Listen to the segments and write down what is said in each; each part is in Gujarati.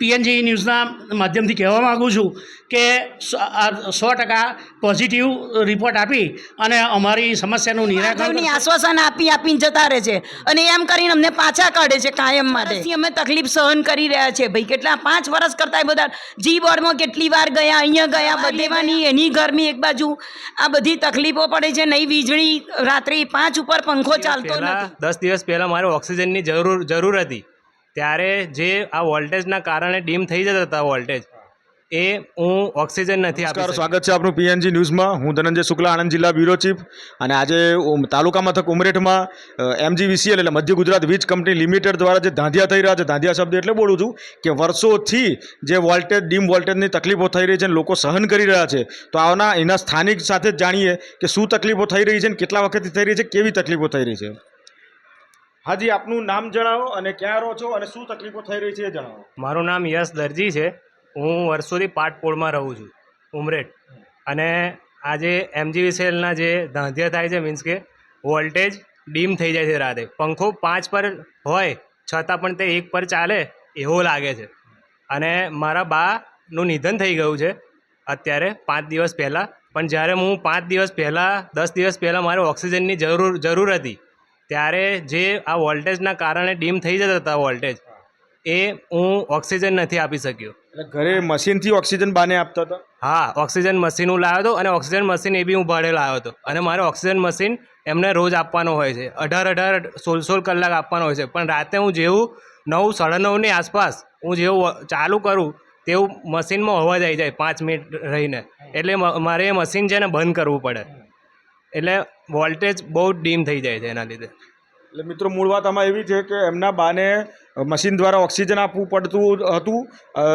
PNG ન્યૂઝના માધ્યમથી કહેવા માગું છું કે 100% પોઝિટિવ રિપોર્ટ આપી અને અમારી સમસ્યાનું નિરાકરણ આશ્વાસન આપીને જતા રહે છે અને એમ કરીને અમને પાછા કાઢે છે કાયમ માટે. અમે તકલીફ સહન કરી રહ્યા છે ભાઈ. કેટલા 5 વર્ષ કરતા બધા જી બોર્ડમાં કેટલી વાર ગયા, અહીંયા ગયા, બધેવાની એની ગરમી એક બાજુ, આ બધી તકલીફો પડે છે. નહીં વીજળી, રાત્રે 5 ઉપર પંખો ચાલતો નથી. 10 દિવસ પહેલાં મારે ઓક્સિજનની જરૂર હતી, ત્યારે જે આ વોલ્ટેજના કારણે ડીમ થઈ જતા હતા વોલ્ટેજ, એ હું ઓક્સિજન નથી આપી શકતો. સ્વાગત છે આપનું PNG ન્યૂઝમાં. હું ધનંજય શુક્લા, આણંદ જિલ્લા બ્યુરો ચીફ. અને આજે તાલુકા મથક ઉમરેઠમાં MGVCL એટલે મધ્ય ગુજરાત વીજ કંપની લિમિટેડ દ્વારા જે ધાંધિયા થઈ રહ્યા છે, ધાંધિયા શબ્દ એટલે બોલું છું કે વર્ષોથી જે વોલ્ટેજ ડીમ વોલ્ટેજની તકલીફો થઈ રહી છે અને લોકો સહન કરી રહ્યા છે, તો આવના એના સ્થાનિક સાથે જ જાણીએ કે શું તકલીફો થઈ રહી છે અને કેટલા વખતથી થઈ રહી છે, કેવી તકલીફો થઈ રહી છે. હાજી, આપનું નામ જણાવો અને ક્યાં રહો છો અને શું તકલીફો થઈ રહી છે એ જણાવો. મારું નામ યશ દરજી છે. હું વર્ષોથી પાટપોળમાં રહું છું, ઉમરેઠ. અને આજે MGVCLના જે ધાંધિયા થાય છે, મીન્સ કે વોલ્ટેજ ડીમ થઈ જાય છે રાતે. પંખો 5 પર હોય છતાં પણ તે 1 પર ચાલે એવો લાગે છે. અને મારા બાનું નિધન થઈ ગયું છે અત્યારે 5 દિવસ પહેલાં. પણ જ્યારે હું 5 દિવસ પહેલાં 10 દિવસ પહેલાં મારે ઓક્સિજનની જરૂર હતી, ત્યારે જે આ વોલ્ટેજના કારણે ડીમ થઈ જતા હતા વોલ્ટેજ, એ હું ઓક્સિજન નથી આપી શક્યો. એટલે ઘરે મશીનથી ઓક્સિજન બાને આપતા હતા? હા, ઓક્સિજન મશીન હું લાવ્યો હતો અને ઓક્સિજન મશીન એ બી હું ભાડે લાવ્યો હતો. અને મારે ઓક્સિજન મશીન એમને રોજ આપવાનો હોય છે, 18 16 કલાક આપવાનો હોય છે. પણ રાતે હું જેવું 9 સાડા 9ની આસપાસ હું જેવું ચાલુ કરું તેવું મશીનમાં અવાજ આવી જાય 5 મિનિટ રહીને. એટલે મારે એ મશીન છે ને બંધ કરવું પડે. એટલે વોલ્ટેજ બહુ ડીમ થઈ જાય છે એના લીધે. એટલે મિત્રો, મૂળ વાત આમાં એવી છે કે એમના બાને મશીન દ્વારા ઓક્સિજન આપવું પડતું હતું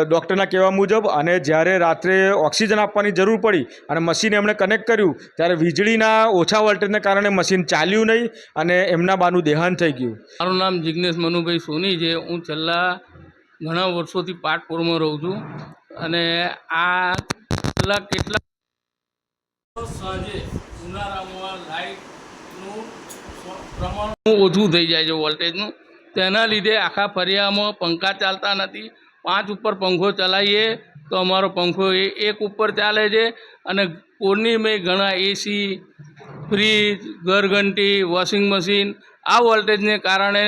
ડૉક્ટરના કહેવા મુજબ. અને જ્યારે રાત્રે ઓક્સિજન આપવાની જરૂર પડી અને મશીન એમણે કનેક્ટ કર્યું, ત્યારે વીજળીના ઓછા વોલ્ટેજને કારણે મશીન ચાલ્યું નહીં અને એમના બાનું દેહાંત થઈ ગયું. મારું નામ જિગ્નેશ મનુભાઈ સોની છે. હું છેલ્લા ઘણા વર્ષોથી પાટપોરમાં રહું છું. અને આ છેલ્લા કેટલા સાંજે ઉનાળામાં લાઇટનું પ્રમાણ ઓછું થઈ જાય છે વોલ્ટેજનું. તેના લીધે આખા ફરિયામાં પંખા ચાલતા નથી. 5 ઉપર પંખો ચલાવીએ તો અમારો પંખો 1 ઉપર ચાલે છે. અને પૂર્ણિમે ઘણા AC, ફ્રીજ, ઘરઘંટી, વોશિંગ મશીન આ વોલ્ટેજને કારણે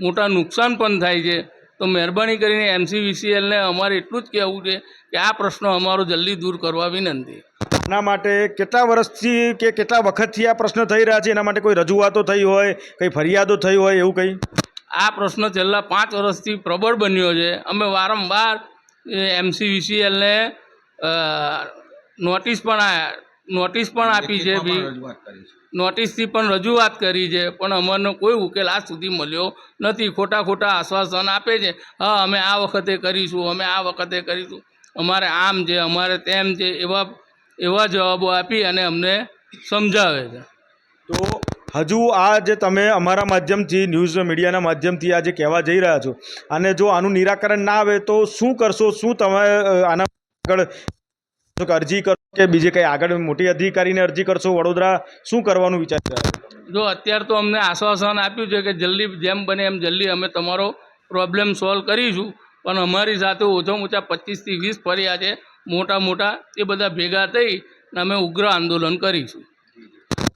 મોટા નુકસાન પણ થાય છે. તો મહેરબાની કરીને MGVCLને અમારે એટલું જ કહેવું છે કે આ પ્રશ્નો અમારો જલ્દી દૂર કરવા વિનંતી. એના માટે કેટલા વર્ષથી કે કેટલા વખતથી આ પ્રશ્ન થઈ રહ્યા છે? એના માટે કોઈ રજૂઆતો થઈ હોય, કંઈ ફરિયાદો થઈ હોય એવું કંઈ? આ પ્રશ્ન છેલ્લા 5 વર્ષથી પ્રબળ બન્યો છે. અમે વારંવાર MGVCLને નોટિસ પણ આપી છે, નોટિસથી પણ રજૂઆત કરી છે. પણ અમને કોઈ ઉકેલ આજ સુધી મળ્યો નથી. ખોટા આશ્વાસન આપે છે. હા, અમે આ વખતે કરીશું, અમે આ વખતે કરીશું, અમારે આમ છે, અમારે તેમ છે, એવા જવાબો આપી અને અમને સમજાવે છે. તો હજુ આ જે તમે અમારા માધ્યમથી, ન્યૂઝ મીડિયાના માધ્યમથી આજે કહેવા જઈ રહ્યા છો, અને જો આનું નિરાકરણ ના આવે તો શું કરશો? શું તમે આના આગળ અરજી કરો કે બીજે કંઈ આગળ મોટી અધિકારીને અરજી કરશો? વડોદરા શું કરવાનું વિચારી રહ્યા છો? જો અત્યારે તો અમને આશ્વાસન આપ્યું છે કે જલ્દી જેમ બને એમ જલ્દી અમે તમારો પ્રોબ્લેમ સોલ્વ કરીશું. પણ અમારી સાથે ઓછામાં ઓછા 25 થી 20 ફરિયા છે મોટા, એ બધા ભેગા થઈ અને અમે ઉગ્ર આંદોલન કરીશું.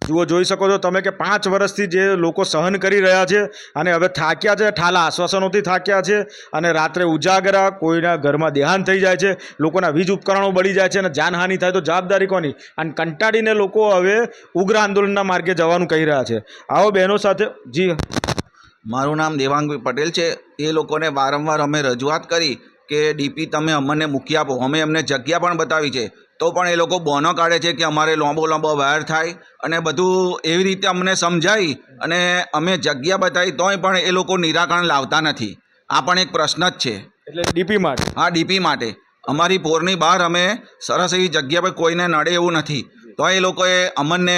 જુઓ, જોઈ શકો છો તમે કે 5 વર્ષથી જે લોકો સહન કરી રહ્યા છે અને હવે થાક્યા છે, ઠાલા આશ્વાસનોથી થાક્યા છે. અને રાત્રે ઉજાગરા, કોઈના ઘરમાં દેહાંત થઈ જાય છે, લોકોના વીજ ઉપકરણો બળી જાય છે અને જાનહાનિ થાય તો જવાબદારી કોની? અને કંટાળીને લોકો હવે ઉગ્ર આંદોલનના માર્ગે જવાનું કહી રહ્યા છે. આવો બહેનો સાથે. જી, મારું નામ દેવાંગભાઈ પટેલ છે. એ લોકોને વારંવાર અમે રજૂઆત કરી કે DP તમે અમને મૂકી આપો. અમે એમને જગ્યા પણ બતાવી છે, તો પણ એ લોકો બોનો કાઢે છે કે અમારે લાંબો વાયર થાય અને બધું એવી રીતે અમને સમજાવી અને અમે જગ્યા બતાવી તોય પણ એ લોકો નિરાકરણ લાવતા નથી. આ પણ એક પ્રશ્ન જ છે. એટલે DP માટે? હા, DP માટે. અમારી પોરની બહાર અમે સરસ એવી જગ્યા પર કોઈને નડે એવું નથી, તો એ લોકોએ અમને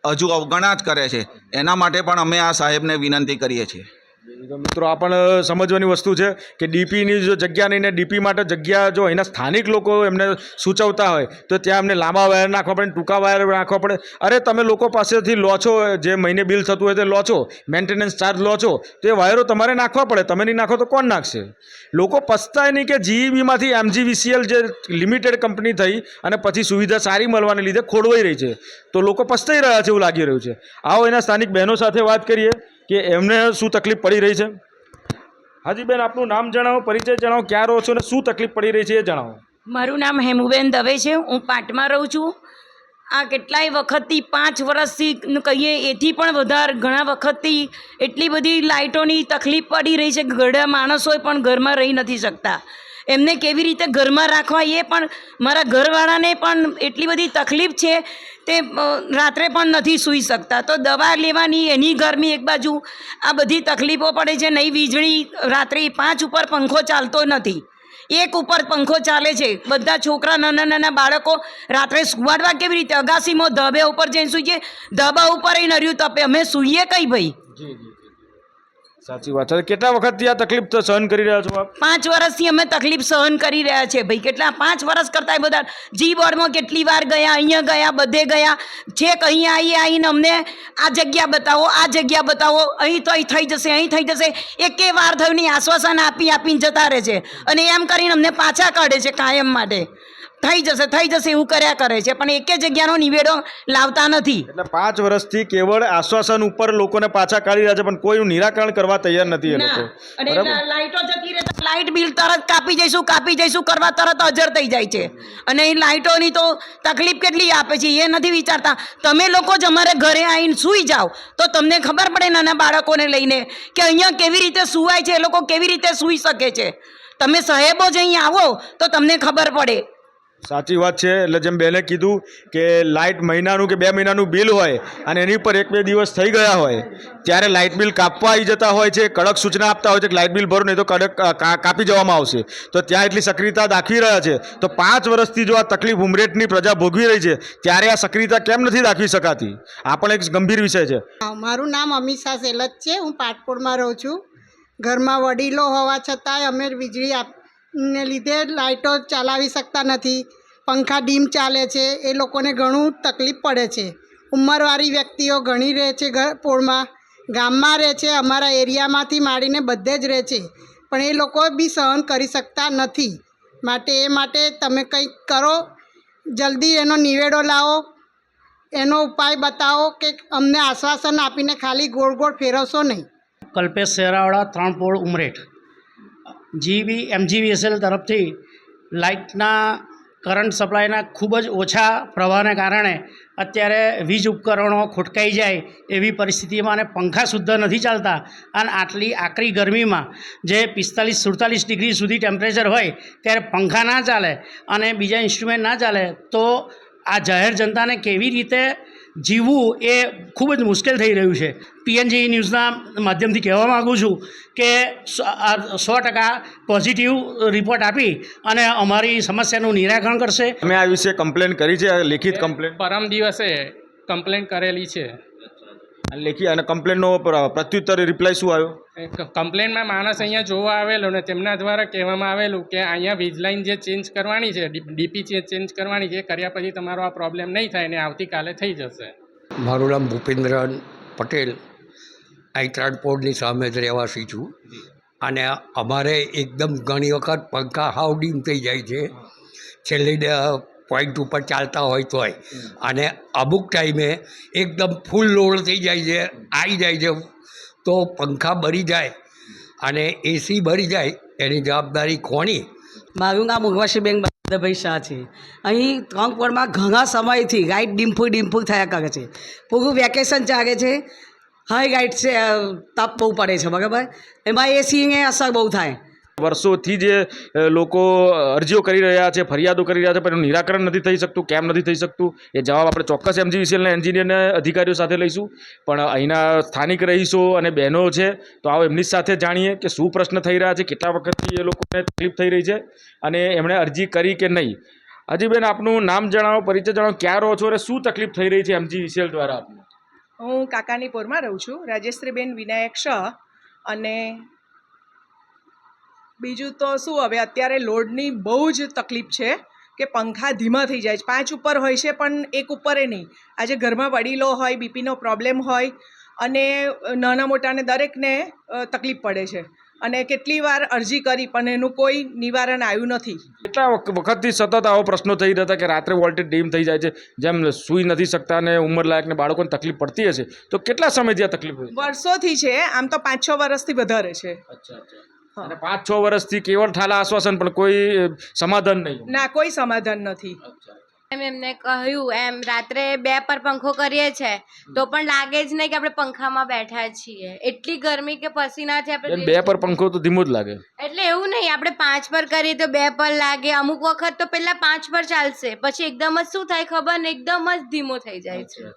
હજુ અવગણા જ કરે છે. એના માટે પણ અમે આ સાહેબને વિનંતી કરીએ છીએ. તો મિત્રો આ પણ સમજવાની વસ્તુ છે કે ડીપીની જો જગ્યા નહીં ને ડીપી માટે જગ્યા જો અહીંના સ્થાનિક લોકો એમને સૂચવતા હોય તો ત્યાં એમને લાંબા વાયર નાખવા પડે, ટૂંકા વાયર નાખવા પડે. અરે તમે લોકો પાસેથી લો છો, જે મહિને બિલ થતું હોય તે લો છો, મેન્ટેનન્સ ચાર્જ લો છો, તો એ વાયરો તમારે નાખવા પડે. તમે નહીં નાખો તો કોણ નાખશે? લોકો પછતાય નહીં કે જીઈબીમાંથી MGVCL જે લિમિટેડ કંપની થઈ અને પછી સુવિધા સારી મળવાને લીધે ખોડવાઈ રહી છે, તો લોકો પછતાઈ રહ્યા છે એવું લાગી રહ્યું છે. આવો એના સ્થાનિક બહેનો સાથે વાત કરીએ કે એમને શું તકલીફ પડી રહી છે. હાજી બેન, આપનું નામ જણાવો, પરિચય જણાવો, ક્યાં રહો છો અને શું તકલીફ પડી રહી છે એ જણાવો. મારું નામ હેમુબેન દવે છે. હું પાટમાં રહું છું. આ કેટલાય વખતથી 5 વર્ષથી કહીએ એથી પણ વધારે ઘણા વખતથી એટલી બધી લાઇટોની તકલીફ પડી રહી છે કે ઘણા માણસો પણ ઘરમાં રહી નથી શકતા. એમને કેવી રીતે ઘરમાં રાખવા એ પણ મારા ઘરવાળાને પણ એટલી બધી તકલીફ છે, તે રાત્રે પણ નથી સૂઈ શકતા. તો દવા લેવાની એની ગરમી એક બાજુ, આ બધી તકલીફો પડે છે. નહીં વીજળી, રાત્રે 5 ઉપર પંખો ચાલતો નથી, 1 ઉપર પંખો ચાલે છે. બધા છોકરા, નાના નાના બાળકો રાત્રે સુવાડવા કેવી રીતે? અગાસીમાં ધાબે ઉપર જઈને સૂઈએ, ધાબા ઉપર નર્યું તપે, અમે સૂઈએ કઈ ભાઈ? સાચી વાત છે. કેટલા વખતથી આ તકલીફ સહન કરી રહ્યા છો આપ? 5 વર્ષથી અમે તકલીફ સહન કરી રહ્યા છે ભાઈ. કેટલા 5 વર્ષ કરતાં બધા જી બોર્ડમાં કેટલી વાર ગયા, અહીંયા ગયા, બધે ગયા, છેક અહીંયા આવીને અમને આ જગ્યા બતાવો, આ જગ્યા બતાવો, અહીં તો અહીં થઈ જશે, અહીં થઈ જશે, એકે વાર થયું નહીં. આશ્વાસન આપીને જતા રહે છે અને એમ કરીને અમને પાછા કાઢે છે કાયમ માટે. થઈ જશે એવું કર્યા કરે છે, પણ એકે જગ્યાનો નિવેડો લાવતા નથી. એટલે 5 વર્ષથી કેવળ આશ્વાસન ઉપર લોકોને પાછા કાઢી રહ્યા છે, પણ કોઈનું નિરાકરણ કરવા તૈયાર નથી એ લોકો. અને લાઇટો જતી રહે તો લાઇટ બિલ તરત કાપી જઈશું કરવા તરત હાજર થઈ જાય છે. અને એ લાઇટોની તો તકલીફ કેટલી આપે છે એ નથી વિચારતા. તમે લોકો જ અમારે ઘરે આવીને સૂઈ જાઓ તો તમને ખબર પડે નાના બાળકોને લઈને કે અહીંયા કેવી રીતે સૂવાય છે, એ લોકો કેવી રીતે સૂઈ શકે છે. તમે સાહેબો જ અહીં આવો તો તમને ખબર પડે. સાચી વાત છે. એટલે જેમ બેને કીધું કે લાઇટ મહિનાનું કે 2 મહિનાનું બિલ હોય અને એની પર 1-2 દિવસ થઈ ગયા હોય ત્યારે લાઇટ બિલ કાપવા આવી જતા હોય છે, કડક સૂચના આપતા હોય છે કે લાઇટ બિલ ભરો નહીં તો કડક કાપી જવામાં આવશે. તો ત્યાં એટલી સક્રિયતા દાખવી રહ્યા છે. તો 5 વર્ષથી જો આ તકલીફ ઉમરેઠની પ્રજા ભોગવી રહી છે ત્યારે આ સક્રિયતા કેમ નથી દાખવી શકાતી? આ પણ એક ગંભીર વિષય છે. મારું નામ અમીષા સેલત છે. હું પાટપોળમાં રહું છું. ઘરમાં વડીલો હોવા છતાંય અમે વીજળી ને લીધે લાઇટો ચલાવી શકતા નથી. પંખા ડીમ ચાલે છે, એ લોકોને ઘણું તકલીફ પડે છે. ઉંમરવાળી વ્યક્તિઓ ઘણી રહે છે પોળમાં, ગામમાં રહે છે, અમારા એરિયામાંથી માંડીને બધે જ રહે છે, પણ એ લોકો બી સહન કરી શકતા નથી. માટે તમે કંઈક કરો, જલ્દી એનો નિવેડો લાવો, એનો ઉપાય બતાવો કે અમને આશ્વાસન આપીને ખાલી ગોળ ગોળ ફેરવશો નહીં. કલ્પેશ શેરાવાળા, 3 પોળ ઉમરેઠ. MGVSL તરફથી લાઇટના કરંટ સપ્લાયના ખૂબ જ ઓછા પ્રવાહને કારણે અત્યારે વીજ ઉપકરણો ખોટકાઈ જાય એવી પરિસ્થિતિમાં અને પંખા શુદ્ધ નથી ચાલતા. અને આટલી આકરી ગરમીમાં જે 45-47 ડિગ્રી સુધી ટેમ્પરેચર હોય ત્યારે પંખા ના ચાલે અને બીજા ઇન્સ્ટ્રુમેન્ટ ના ચાલે તો આ જાહેર જનતાને કેવી રીતે જીવવું એ ખૂબ જ મુશ્કેલ થઈ રહ્યું છે. PNG ન્યૂઝના માધ્યમથી કહેવા માગું છું કે 100% પોઝિટિવ રિપોર્ટ આપી અને અમારી સમસ્યાનું નિરાકરણ કરશે. અમે આ વિશે કમ્પ્લેન કરી છે, લેખિત કમ્પ્લેન પરમ દિવસે કમ્પ્લેન કરેલી છે. લેખી અને કમ્પ્લેનનો પ્રત્યુત્તર રિપ્લાય શું આવ્યો? કમ્પ્લેનમાં માણસ અહીંયા જોવા આવેલો ને તેમના દ્વારા કહેવામાં આવેલું કે અહીંયા વીજ લાઈન જે ચેન્જ કરવાની છે, ડીપી ચેન્જ કરવાની છે, એ કર્યા પછી તમારો આ પ્રોબ્લેમ નહીં થાય ને આવતીકાલે થઈ જશે. મારું નામ ભૂપેન્દ્ર પટેલ, અહીં 3 પોળની સામે જ રહેવાસી છું. અને અમારે એકદમ ઘણી વખત પંખા હાવ ડીમ થઈ જાય છે, છેલ્લી પોઈન્ટ ઉપર ચાલતા હોય તોય. અને અમુક ટાઈમે એકદમ ફૂલ લોડ થઈ જાય છે, આવી જાય છે તો પંખા બળી જાય અને એસી બળી જાય, એની જવાબદારી કોની? મારું નામ ઉર્વશીબેન ભાઈ શાહ છે. અહીં 3 પોળમાં ઘણા સમયથી લાઇટ ડીમફુલ થયા કરે છે. પૂરું વેકેશન ચાલે છે, હાઈ લાઇટ છે, તાપ બહુ પડે છે, બરાબર, એમાં એસીને અસર બહુ થાય. વર્ષોથી જે લોકો અરજીઓ કરી રહ્યા છે, ફરિયાદો કરી રહ્યા છે, પણ એનું નિરાકરણ નથી થઈ શકતું. કેમ નથી થઈ શકતું એ જવાબ આપણે ચોક્કસ MGVCLના એન્જિનિયરને અધિકારીઓ સાથે લઈશું. પણ અહીંના સ્થાનિક રહીશો અને બહેનો છે તો આવો એમની સાથે જાણીએ કે શું પ્રશ્ન થઈ રહ્યા છે, કેટલા વખતથી એ લોકોને તકલીફ થઈ રહી છે અને એમણે અરજી કરી કે નહીં. હજીબેન, આપનું નામ જણાવો, પરિચય જણાવો, ક્યાં રહો છો અને શું તકલીફ થઈ રહી છે MGVCL દ્વારા આપને? હું કાકાનીપુરમાં રહું છું. રાજેશ્રીબેન વિનાયક શાહ. અને બીજું તો શું, હવે અત્યારે લોડની બહુ જ તકલીફ છે કે પંખા ધીમા થઈ જાય છે. 5 ઉપર હોય છે પણ 1 ઉપરે નહીં. આજે ઘરમાં વડીલો હોય, બીપીનો પ્રોબ્લેમ હોય અને નાના મોટાને દરેકને તકલીફ પડે છે. અને કેટલી વાર અરજી કરી પણ એનું કોઈ નિવારણ આવ્યું નથી. કેટલા વખતથી સતત આવો પ્રશ્નો થઈ રહ્યા હતા કે રાત્રે વોલ્ટેજ ડીમ થઈ જાય છે, જેમ સૂઈ નથી શકતા ને ઉંમરલાયકને બાળકોને તકલીફ પડતી હશે, તો કેટલા સમયથી આ તકલીફ હોય? વર્ષોથી છે, આમ તો 5-6 વર્ષથી વધારે છે. અને 5-6 વર્ષથી કેવળ ઠાલા આશ્વાસન, પણ કોઈ સમાધાન નહીં. ના, કોઈ સમાધાન નથી. એમને કહ્યું એમ રાત્રે 2 પર પંખો કરીએ છે તો પણ લાગે જ નહીં કે આપણે પંખામાં બેઠા છીએ. એટલી ગરમી કે પસીનાથી આપણે 2 પર પંખો તો ધીમો જ લાગે. એટલે એવું નહીં, આપણે 5 પર કરીએ તો 2 પર લાગે. અમુક વખત તો પહેલા 5 પર ચાલશે, પછી એકદમ જ શું થાય ખબર ને, એકદમ જ ધીમો થઈ જાય છે.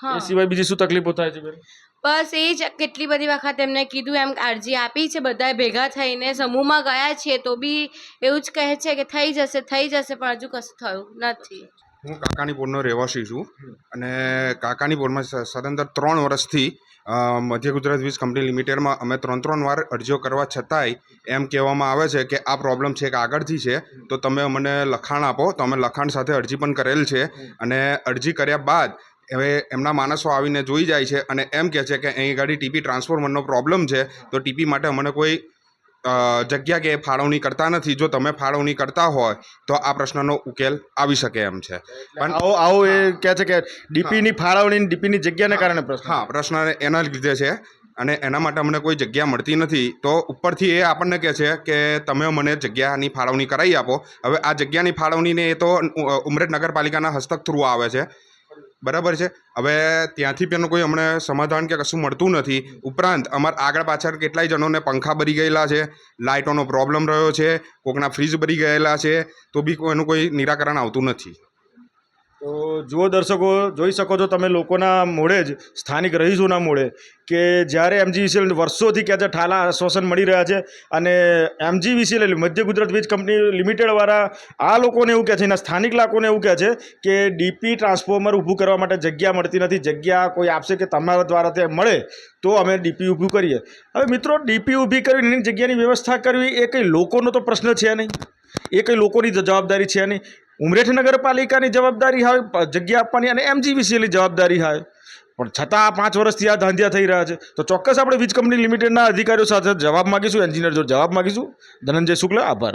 હા, એ સિવાય બીજી શું તકલીફો થાય છે બેન? બસ એ જ. કેટલી બધી વખત એમને કીધું, એમ અરજી આપી છે, બધાએ ભેગા થઈને સમૂહમાં ગયા છીએ તો બી એવું જ કહે છે કે થઈ જશે, પણ હજુ કશું થયું નથી. હું કાકાનીપુરનો રહેવાસી છું અને કાકાનીપુરમાં સદંતર 3 વર્ષથી મધ્ય ગુજરાત વીજ કંપની લિમિટેડમાં અમે 3 વાર અરજીઓ કરવા છતાંય એમ કહેવામાં આવે છે કે આ પ્રોબ્લેમ છે કે આગળથી છે, તો તમે અમને લખાણ આપો. તો અમે લખાણ સાથે અરજી પણ કરેલ છે અને અરજી કર્યા બાદ હવે એમના માણસો આવીને જોઈ જાય છે અને એમ કહે છે કે અહીં ગાડી ટીપી ટ્રાન્સફોર્મરનો પ્રોબ્લેમ છે, તો ટીપી માટે અમને કોઈ જગ્યા કે ફાળવણી કરતા નથી. જો તમે ફાળવણી કરતા હોય તો આ પ્રશ્નનો ઉકેલ આવી શકે એમ છે. પણ આવો એ કહે છે કે ડીપીની ફાળવણી, ડીપીની જગ્યાને કારણે પ્રશ્ન. હા, પ્રશ્ન એના લીધે છે અને એના માટે અમને કોઈ જગ્યા મળતી નથી. તો ઉપરથી એ આપણને કહે છે કે તમે મને જગ્યાની ફાળવણી કરાવી આપો. હવે આ જગ્યાની ફાળવણીને એ તો ઉમરેઠ નગરપાલિકાના હસ્તક થ્રુ આવે છે, બરાબર છે. હવે ત્યાંથી પણ કોઈ અમને સમાધાન કે કશું મળતું નથી. ઉપરાંત અમારા આગળ પાછળ કેટલાય જણોને પંખા બળી ગયેલા છે, લાઇટોનો પ્રોબ્લેમ રહ્યો છે, કોકના ફ્રીજ બળી ગયેલા છે, તો બી એનું કોઈ નિરાકરણ આવતું નથી. તો જુઓ દર્શકો, જોઈ શકો છો તમે લોકોના મોડે જ, સ્થાનિક રહીશોના મોડે, કે જ્યારે MGVCL વર્ષોથી કે ઠાલા આશ્વાસન મળી રહ્યા છે અને MGVCL એટલે મધ્ય ગુજરાત વીજ કંપની લિમિટેડવાળા આ લોકોને એવું કહે છે, એના સ્થાનિક લોકોને એવું કહે છે કે ડીપી ટ્રાન્સફોર્મર ઊભું કરવા માટે જગ્યા મળતી નથી. જગ્યા કોઈ આપશે કે તમારા દ્વારા તે મળે તો અમે ડીપી ઊભું કરીએ. હવે મિત્રો, ડીપી ઊભી કરવી, એની જગ્યાની વ્યવસ્થા કરવી એ કંઈ લોકોનો તો પ્રશ્ન છે નહીં, એ કંઈ લોકોની જવાબદારી છે નહીં. ઉમરેઠ નગરપાલિકાની જવાબદારી હોય જગ્યા આપવાની અને MGVCLની જવાબદારી હોય, પણ છતાં 5 વર્ષથી આ ધાંધિયા થઈ રહ્યા છે. તો ચોક્કસ આપણે વીજ કંપની લિમિટેડના અધિકારીઓ સાથે જવાબ માગીશું, એન્જિનિયર જો જવાબ માગીશું. ધનંજય શુક્લ, આભાર.